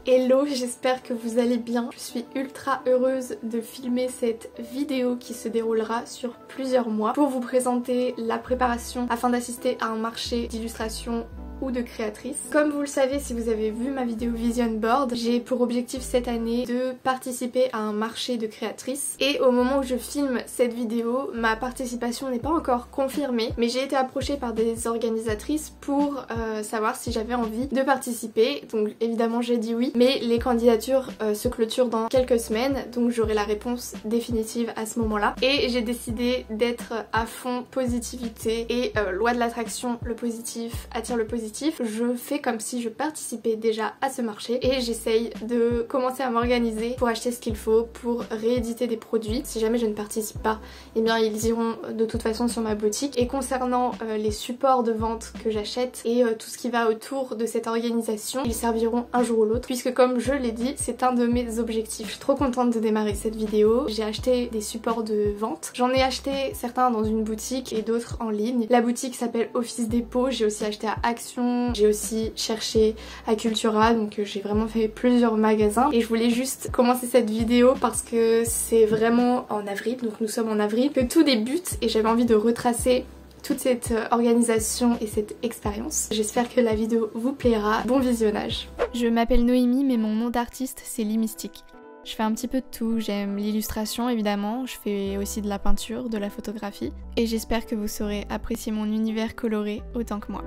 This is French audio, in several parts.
Hello, j'espère que vous allez bien. Je suis ultra heureuse de filmer cette vidéo qui se déroulera sur plusieurs mois pour vous présenter la préparation afin d'assister à un marché d'illustration ou de créatrice. Comme vous le savez si vous avez vu ma vidéo Vision Board, j'ai pour objectif cette année de participer à un marché de créatrices et au moment où je filme cette vidéo, ma participation n'est pas encore confirmée mais j'ai été approchée par des organisatrices pour savoir si j'avais envie de participer. Donc évidemment j'ai dit oui, mais les candidatures se clôturent dans quelques semaines, donc j'aurai la réponse définitive à ce moment-là. Et j'ai décidé d'être à fond positivité et loi de l'attraction, le positif attire le positif. Je fais comme si je participais déjà à ce marché et j'essaye de commencer à m'organiser pour acheter ce qu'il faut pour rééditer des produits. Si jamais je ne participe pas, eh bien ils iront de toute façon sur ma boutique. Et concernant les supports de vente que j'achète et tout ce qui va autour de cette organisation, ils serviront un jour ou l'autre puisque comme je l'ai dit, c'est un de mes objectifs. Je suis trop contente de démarrer cette vidéo. J'ai acheté des supports de vente. J'en ai acheté certains dans une boutique et d'autres en ligne. La boutique s'appelle Office Dépôt. J'ai aussi acheté à Action. J'ai aussi cherché à Cultura, donc j'ai vraiment fait plusieurs magasins et je voulais juste commencer cette vidéo parce que c'est vraiment en avril, donc nous sommes en avril, que tout débute et j'avais envie de retracer toute cette organisation et cette expérience. J'espère que la vidéo vous plaira. Bon visionnage. Je m'appelle Noémie mais mon nom d'artiste c'est Limistique. Je fais un petit peu de tout, j'aime l'illustration évidemment, je fais aussi de la peinture, de la photographie et j'espère que vous saurez apprécier mon univers coloré autant que moi.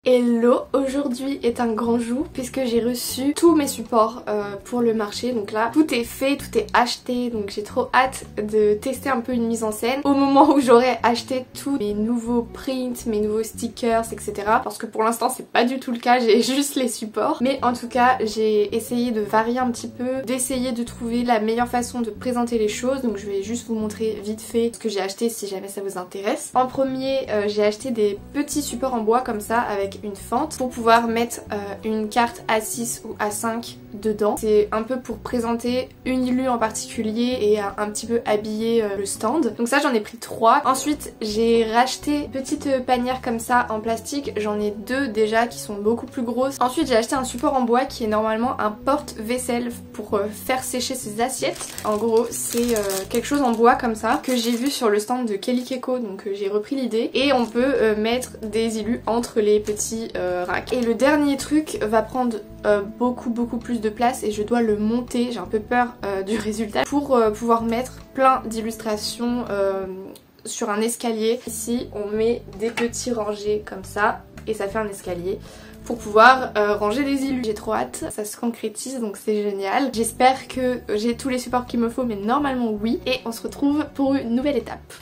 Hello, aujourd'hui est un grand jour puisque j'ai reçu tous mes supports pour le marché. Donc là tout est fait, tout est acheté, donc j'ai trop hâte de tester un peu une mise en scène au moment où j'aurai acheté tous mes nouveaux prints, mes nouveaux stickers, etc. Parce que pour l'instant c'est pas du tout le cas, j'ai juste les supports. Mais en tout cas j'ai essayé de varier un petit peu, d'essayer de trouver la meilleure façon de présenter les choses. Donc je vais juste vous montrer vite fait ce que j'ai acheté si jamais ça vous intéresse. En premier j'ai acheté des petits supports en bois comme ça avec une fente pour pouvoir mettre une carte A6 ou A5 dedans. C'est un peu pour présenter une illu en particulier et un petit peu habiller le stand. Donc ça j'en ai pris 3. Ensuite j'ai racheté une petite panière comme ça en plastique. J'en ai 2 déjà qui sont beaucoup plus grosses. Ensuite j'ai acheté un support en bois qui est normalement un porte-vaisselle pour faire sécher ses assiettes. En gros c'est quelque chose en bois comme ça que j'ai vu sur le stand de Kelly Keko, donc j'ai repris l'idée. Et on peut mettre des illus entre les petits racks. Et le dernier truc va prendre beaucoup plus de place et je dois le monter, j'ai un peu peur du résultat, pour pouvoir mettre plein d'illustrations sur un escalier. Ici on met des petits rangées comme ça et ça fait un escalier pour pouvoir ranger des illus. J'ai trop hâte, ça se concrétise donc c'est génial. J'espère que j'ai tous les supports qu'il me faut mais normalement oui. Et on se retrouve pour une nouvelle étape.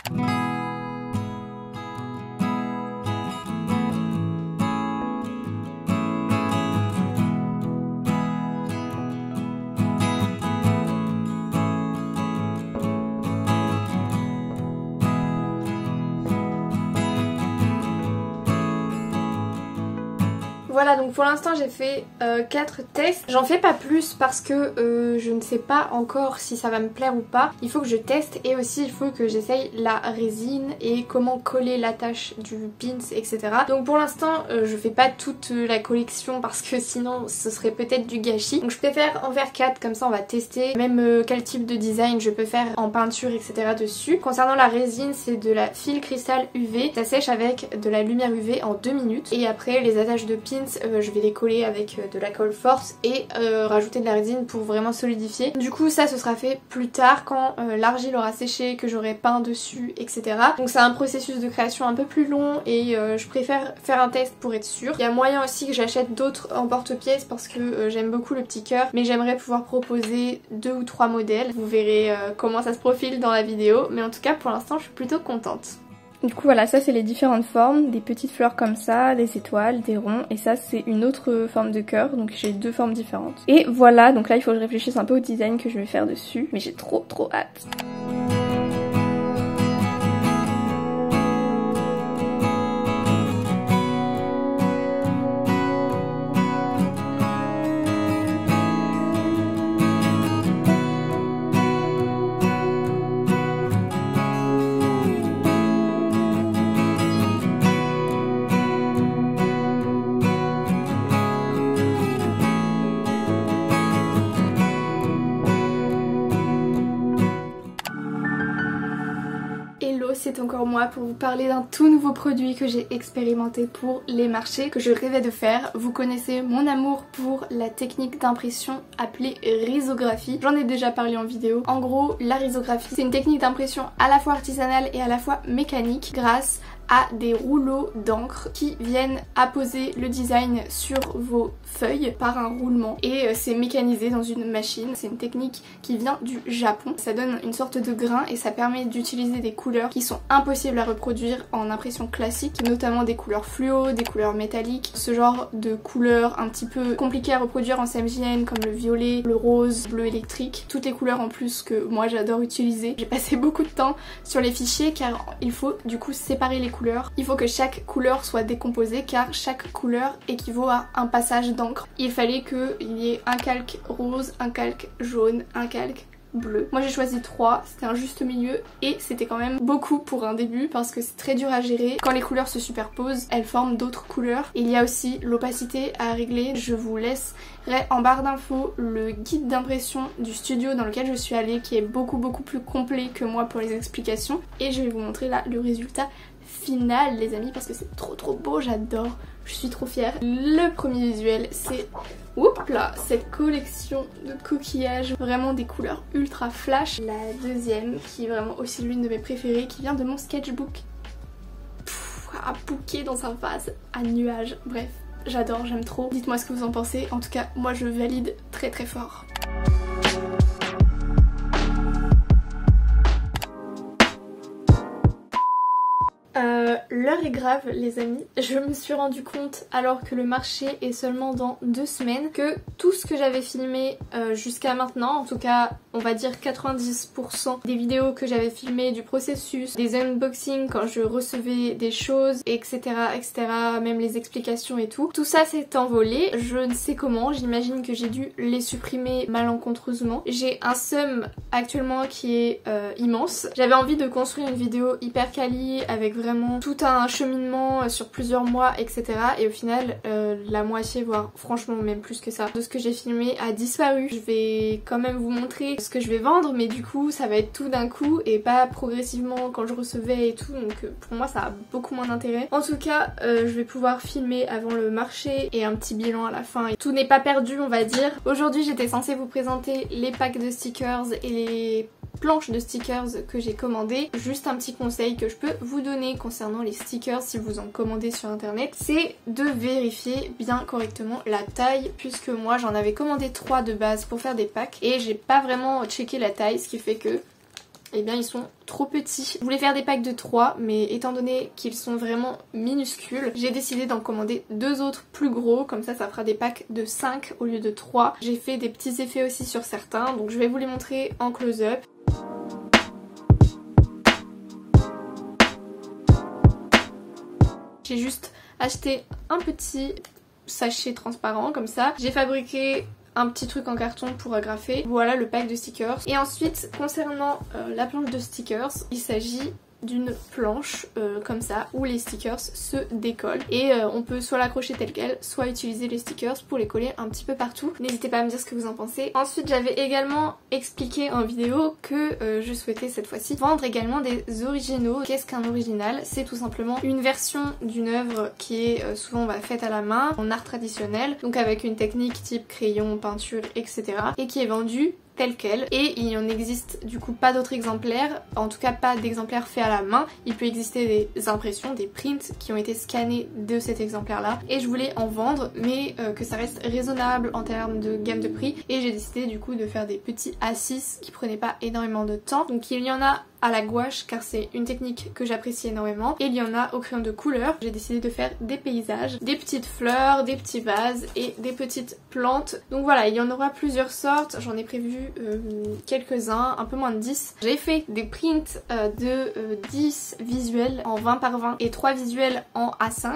Voilà, donc pour l'instant j'ai fait 4 tests. J'en fais pas plus parce que je ne sais pas encore si ça va me plaire ou pas. Il faut que je teste et aussi il faut que j'essaye la résine et comment coller l'attache du pins, etc. Donc pour l'instant je fais pas toute la collection parce que sinon ce serait peut-être du gâchis. Donc je préfère en faire 4, comme ça on va tester même quel type de design je peux faire en peinture, etc. dessus. Concernant la résine, c'est de la fil cristal UV. Ça sèche avec de la lumière UV en 2 minutes. Et après les attaches de pins, je vais les coller avec de la colle force et rajouter de la résine pour vraiment solidifier. Du coup ça ce sera fait plus tard quand l'argile aura séché, que j'aurai peint dessus, etc. Donc c'est un processus de création un peu plus long et je préfère faire un test pour être sûre. Il y a moyen aussi que j'achète d'autres en porte-pièces parce que j'aime beaucoup le petit cœur, mais j'aimerais pouvoir proposer 2 ou 3 modèles. Vous verrez comment ça se profile dans la vidéo, mais en tout cas pour l'instant je suis plutôt contente. Du coup voilà, ça c'est les différentes formes, des petites fleurs comme ça, des étoiles, des ronds, et ça c'est une autre forme de cœur, donc j'ai 2 formes différentes. Et voilà, donc là il faut que je réfléchisse un peu au design que je vais faire dessus, mais j'ai trop hâte. c'est encore moi pour vous parler d'un tout nouveau produit que j'ai expérimenté pour les marchés, que je rêvais de faire. Vous connaissez mon amour pour la technique d'impression appelée risographie. J'en ai déjà parlé en vidéo. En gros, la risographie, c'est une technique d'impression à la fois artisanale et à la fois mécanique grâce à des rouleaux d'encre qui viennent apposer le design sur vos feuilles par un roulement et c'est mécanisé dans une machine. C'est une technique qui vient du Japon. Ça donne une sorte de grain et ça permet d'utiliser des couleurs qui sont impossibles à reproduire en impression classique, notamment des couleurs fluo, des couleurs métalliques, ce genre de couleurs un petit peu compliquées à reproduire en CMJN comme le violet, le rose, le bleu électrique, toutes les couleurs en plus que moi j'adore utiliser. J'ai passé beaucoup de temps sur les fichiers car il faut du coup séparer les couleurs. Il faut que chaque couleur soit décomposée car chaque couleur équivaut à un passage d'encre. Il fallait qu'il y ait un calque rose, un calque jaune, un calque bleu. Moi j'ai choisi 3, c'était un juste milieu et c'était quand même beaucoup pour un début parce que c'est très dur à gérer. Quand les couleurs se superposent, elles forment d'autres couleurs. Il y a aussi l'opacité à régler. Je vous laisserai en barre d'infos le guide d'impression du studio dans lequel je suis allée qui est beaucoup plus complet que moi pour les explications. Et je vais vous montrer là le résultat final les amis parce que c'est trop beau, j'adore, je suis trop fière. Le premier visuel c'est cette collection de coquillages, vraiment des couleurs ultra flash. La deuxième qui est vraiment aussi l'une de mes préférées qui vient de mon sketchbook. Un bouquet dans un vase à nuages, bref, j'adore, j'aime trop. Dites-moi ce que vous en pensez, en tout cas moi je valide très fort. L'heure est grave les amis, je me suis rendu compte alors que le marché est seulement dans 2 semaines que tout ce que j'avais filmé jusqu'à maintenant, en tout cas on va dire 90% des vidéos que j'avais filmées, du processus, des unboxings quand je recevais des choses, etc, même les explications et tout ça s'est envolé, je ne sais comment, j'imagine que j'ai dû les supprimer malencontreusement. J'ai un seum actuellement qui est immense, j'avais envie de construire une vidéo hyper quali avec vraiment tout un cheminement sur plusieurs mois, etc. Et au final, la moitié, voire franchement même plus que ça, de ce que j'ai filmé a disparu. Je vais quand même vous montrer ce que je vais vendre, mais du coup ça va être tout d'un coup et pas progressivement quand je recevais et tout, donc pour moi ça a beaucoup moins d'intérêt. En tout cas, je vais pouvoir filmer avant le marché et un petit bilan à la fin. Tout n'est pas perdu on va dire. Aujourd'hui j'étais censée vous présenter les packs de stickers et les planches de stickers que j'ai commandées. Juste un petit conseil que je peux vous donner concernant les stickers si vous en commandez sur internet, c'est de vérifier bien correctement la taille, puisque moi j'en avais commandé 3 de base pour faire des packs et j'ai pas vraiment checké la taille, ce qui fait que eh bien ils sont trop petits. Je voulais faire des packs de 3 mais étant donné qu'ils sont vraiment minuscules, j'ai décidé d'en commander 2 autres plus gros, comme ça fera des packs de 5 au lieu de 3. J'ai fait des petits effets aussi sur certains, donc je vais vous les montrer en close-up. J'ai juste acheté un petit sachet transparent comme ça. J'ai fabriqué un petit truc en carton pour agrafer. Voilà le pack de stickers. Et ensuite, concernant la planche de stickers, il s'agit d'une planche comme ça où les stickers se décollent et on peut soit l'accrocher tel quel, soit utiliser les stickers pour les coller un petit peu partout. N'hésitez pas à me dire ce que vous en pensez. Ensuite j'avais également expliqué en vidéo que je souhaitais cette fois-ci vendre également des originaux. Qu'est-ce qu'un original? C'est tout simplement une version d'une œuvre qui est souvent faite à la main en art traditionnel, donc avec une technique type crayon, peinture, etc. et qui est vendue tel quel, et il en existe du coup pas d'autres exemplaires, en tout cas pas d'exemplaires faits à la main. Il peut exister des impressions, des prints qui ont été scannés de cet exemplaire là, et je voulais en vendre mais que ça reste raisonnable en termes de gamme de prix, et j'ai décidé du coup de faire des petits A6 qui prenaient pas énormément de temps. Donc il y en a à la gouache car c'est une technique que j'apprécie énormément, et il y en a au crayon de couleur. J'ai décidé de faire des paysages, des petites fleurs, des petits vases et des petites plantes. Donc voilà, il y en aura plusieurs sortes, j'en ai prévu quelques-uns, un peu moins de 10. J'ai fait des prints de 10 visuels en 20 par 20 et 3 visuels en A5.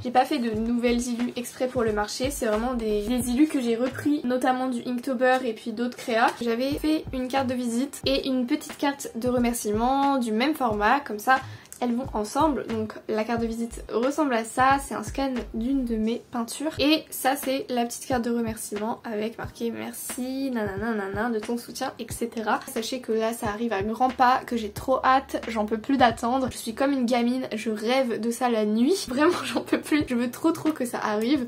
J'ai pas fait de nouvelles illus exprès pour le marché, c'est vraiment des illus que j'ai repris, notamment du Inktober et puis d'autres créas. J'avais fait une carte de visite et une petite carte de remerciement du même format, comme ça elles vont ensemble. Donc la carte de visite ressemble à ça, c'est un scan d'une de mes peintures. Et ça c'est la petite carte de remerciement avec marqué merci, nanana, de ton soutien, etc. Sachez que là ça arrive à grands pas, que j'ai trop hâte, j'en peux plus d'attendre. Je suis comme une gamine, je rêve de ça la nuit. Vraiment j'en peux plus, je veux trop que ça arrive.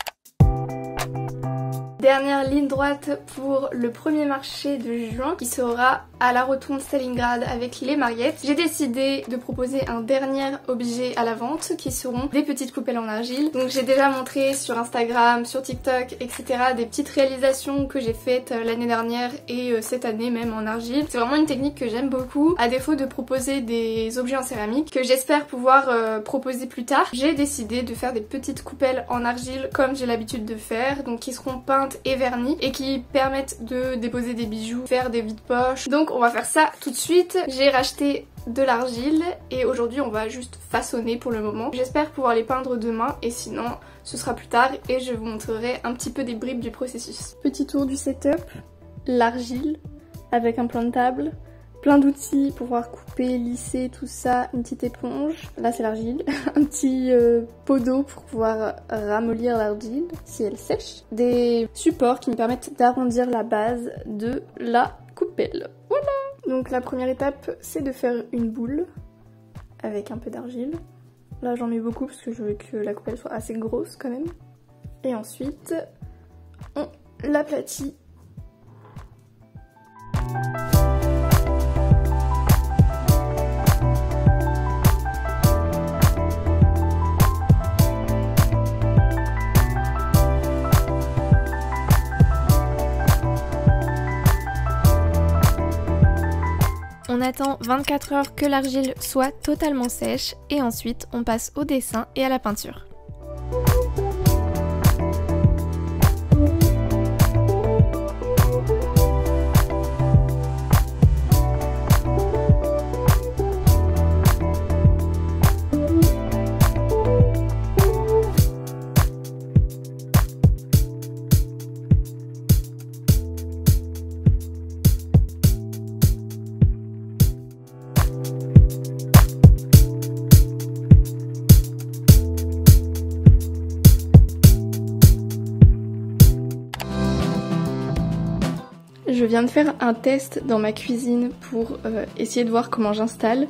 Dernière ligne droite pour le premier marché de juin qui sera à la rotonde Stalingrad avec les Mariettes. J'ai décidé de proposer un dernier objet à la vente qui seront des petites coupelles en argile. Donc j'ai déjà montré sur Instagram, sur TikTok, etc. des petites réalisations que j'ai faites l'année dernière et cette année même en argile. C'est vraiment une technique que j'aime beaucoup. À défaut de proposer des objets en céramique que j'espère pouvoir proposer plus tard, j'ai décidé de faire des petites coupelles en argile comme j'ai l'habitude de faire, donc qui seront peintes et vernis et qui permettent de déposer des bijoux, faire des vides-poches. Donc on va faire ça tout de suite. J'ai racheté de l'argile et aujourd'hui on va juste façonner pour le moment. J'espère pouvoir les peindre demain et sinon ce sera plus tard et je vous montrerai un petit peu des bribes du processus. Petit tour du setup, l'argile avec un plan de table, plein d'outils pour pouvoir couper, lisser, tout ça, une petite éponge, là c'est l'argile, un petit pot d'eau pour pouvoir ramollir l'argile si elle sèche, des supports qui me permettent d'arrondir la base de la coupelle. Voilà. Donc la première étape c'est de faire une boule avec un peu d'argile. Là j'en mets beaucoup parce que je veux que la coupelle soit assez grosse quand même. Et ensuite on l'aplatit. On attend 24 heures que l'argile soit totalement sèche et ensuite on passe au dessin et à la peinture. Je viens de faire un test dans ma cuisine pour essayer de voir comment j'installe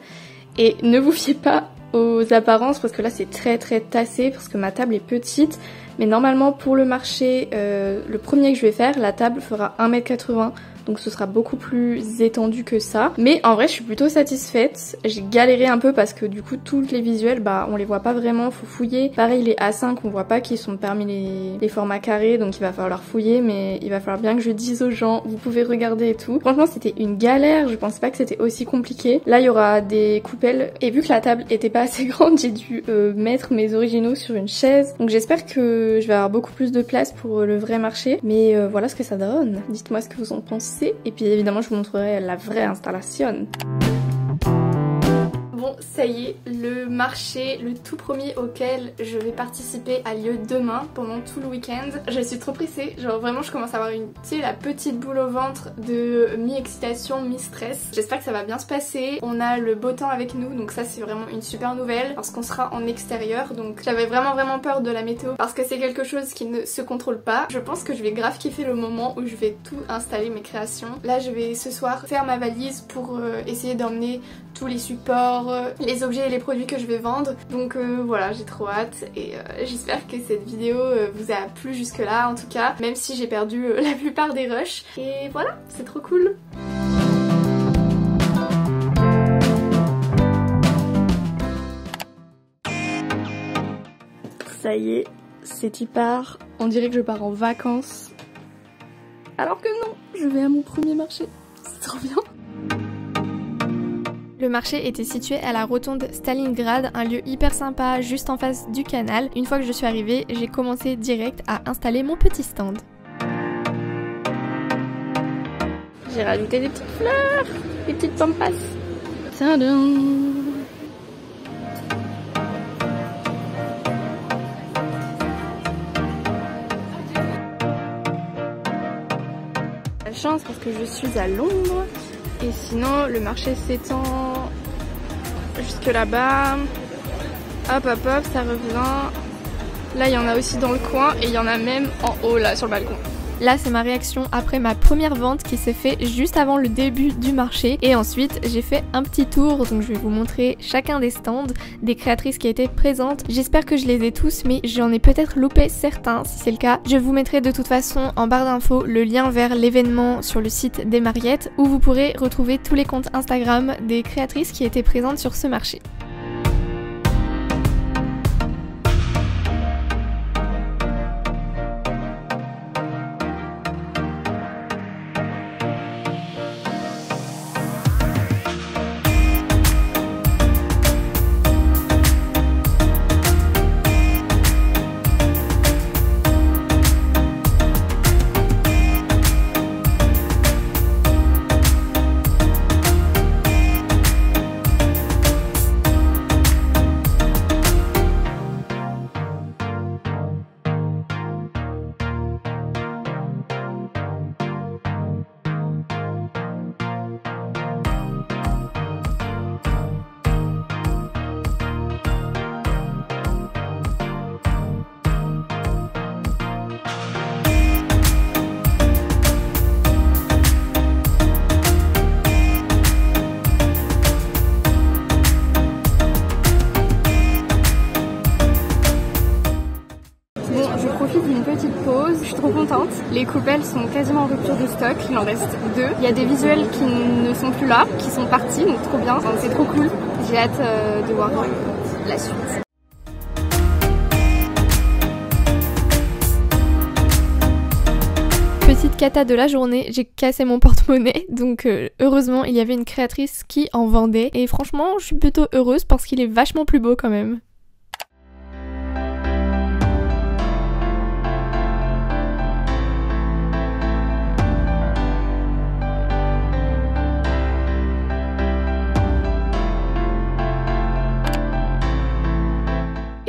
et ne vous fiez pas aux apparences parce que là c'est très tassé parce que ma table est petite mais normalement pour le marché, le premier que je vais faire, la table fera 1,80 m. Donc ce sera beaucoup plus étendu que ça. Mais en vrai je suis plutôt satisfaite. J'ai galéré un peu parce que du coup tous les visuels on les voit pas vraiment, faut fouiller. Pareil les A5 on voit pas qu'ils sont parmi les formats carrés donc il va falloir fouiller mais il va falloir bien que je dise aux gens vous pouvez regarder et tout. Franchement c'était une galère, je pensais pas que c'était aussi compliqué. Là il y aura des coupelles et vu que la table était pas assez grande j'ai dû mettre mes originaux sur une chaise. Donc j'espère que je vais avoir beaucoup plus de place pour le vrai marché. Mais voilà ce que ça donne. Dites-moi ce que vous en pensez. Et puis évidemment je vous montrerai la vraie installation. Bon ça y est, le marché, le tout premier auquel je vais participer a lieu demain pendant tout le week-end. Je suis trop pressée, genre vraiment je commence à avoir une, tu sais, la petite boule au ventre de mi-excitation, mi-stress. J'espère que ça va bien se passer. On a le beau temps avec nous donc ça c'est vraiment une super nouvelle parce qu'on sera en extérieur. Donc j'avais vraiment peur de la météo parce que c'est quelque chose qui ne se contrôle pas. Je pense que je vais grave kiffer le moment où je vais tout installer mes créations. Là je vais ce soir faire ma valise pour essayer d'emmener tous les supports, les objets et les produits que je vais vendre. Donc voilà, j'ai trop hâte et j'espère que cette vidéo vous a plu jusque là en tout cas, même si j'ai perdu la plupart des rushs. Et voilà, c'est trop cool. Ça y est, c'est y part. On dirait que je pars en vacances. Alors que non, je vais à mon premier marché. C'est trop bien. Le marché était situé à la rotonde Stalingrad, un lieu hyper sympa juste en face du canal. Une fois que je suis arrivée, j'ai commencé direct à installer mon petit stand. J'ai rajouté des petites fleurs, des petites pampas. Tadam! La chance parce que je suis à Londres. Et sinon le marché s'étend jusque là-bas. Hop hop hop, ça revient. Là il y en a aussi dans le coin et il y en a même en haut là sur le balcon. Là c'est ma réaction après ma première vente qui s'est fait juste avant le début du marché et ensuite j'ai fait un petit tour, donc je vais vous montrer chacun des stands, des créatrices qui étaient présentes. J'espère que je les ai tous, mais j'en ai peut-être loupé certains. Si c'est le cas, je vous mettrai de toute façon en barre d'infos le lien vers l'événement sur le site des Mariettes où vous pourrez retrouver tous les comptes Instagram des créatrices qui étaient présentes sur ce marché. D'une petite pause, je suis trop contente. Les coupelles sont quasiment en rupture de stock, il en reste 2. Il y a des visuels qui ne sont plus là, qui sont partis, donc trop bien, enfin, c'est trop cool. J'ai hâte de voir la suite. Petite cata de la journée, j'ai cassé mon porte-monnaie, donc heureusement il y avait une créatrice qui en vendait et franchement je suis plutôt heureuse parce qu'il est vachement plus beau quand même.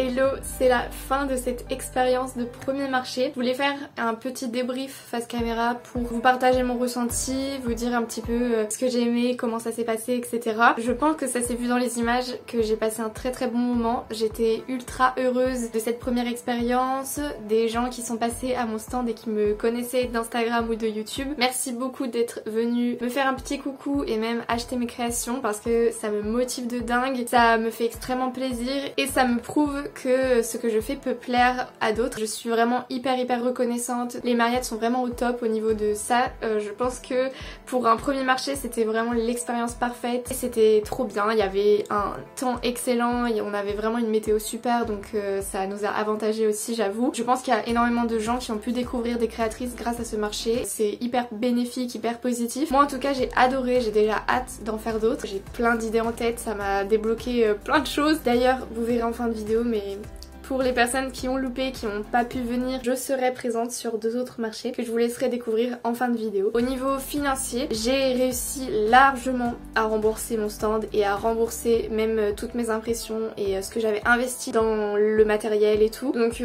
Hello, c'est la fin de cette expérience de premier marché. Je voulais faire un petit débrief face caméra pour vous partager mon ressenti, vous dire un petit peu ce que j'ai aimé, comment ça s'est passé, etc. Je pense que ça s'est vu dans les images que j'ai passé un très bon moment. J'étais ultra heureuse de cette première expérience, des gens qui sont passés à mon stand et qui me connaissaient d'Instagram ou de YouTube. Merci beaucoup d'être venus me faire un petit coucou et même acheter mes créations parce que ça me motive de dingue, ça me fait extrêmement plaisir et ça me prouve que ce que je fais peut plaire à d'autres. Je suis vraiment hyper reconnaissante. Les Mariettes sont vraiment au top au niveau de ça. Je pense que pour un premier marché c'était vraiment l'expérience parfaite. C'était trop bien, il y avait un temps excellent et on avait vraiment une météo super, donc ça nous a avantagé aussi, j'avoue. Je pense qu'il y a énormément de gens qui ont pu découvrir des créatrices grâce à ce marché. C'est hyper bénéfique, hyper positif. Moi en tout cas j'ai adoré, j'ai déjà hâte d'en faire d'autres. J'ai plein d'idées en tête, ça m'a débloqué plein de choses. D'ailleurs vous verrez en fin de vidéo, mais pour les personnes qui ont loupé, qui n'ont pas pu venir, je serai présente sur 2 autres marchés que je vous laisserai découvrir en fin de vidéo. Au niveau financier, j'ai réussi largement à rembourser mon stand et à rembourser même toutes mes impressions et ce que j'avais investi dans le matériel et tout. Donc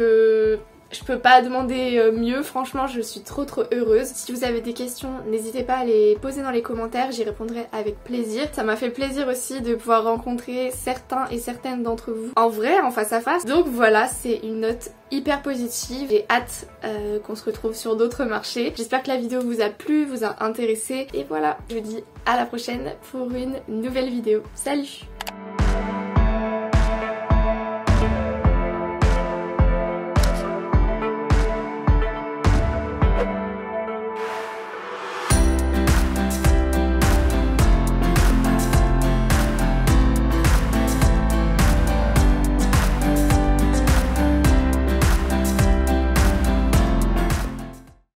je peux pas demander mieux, franchement je suis trop heureuse. Si vous avez des questions, n'hésitez pas à les poser dans les commentaires, j'y répondrai avec plaisir. Ça m'a fait plaisir aussi de pouvoir rencontrer certains et certaines d'entre vous en vrai, en face à face. Donc voilà, c'est une note hyper positive. J'ai hâte qu'on se retrouve sur d'autres marchés. J'espère que la vidéo vous a plu, vous a intéressé. Et voilà, je vous dis à la prochaine pour une nouvelle vidéo. Salut!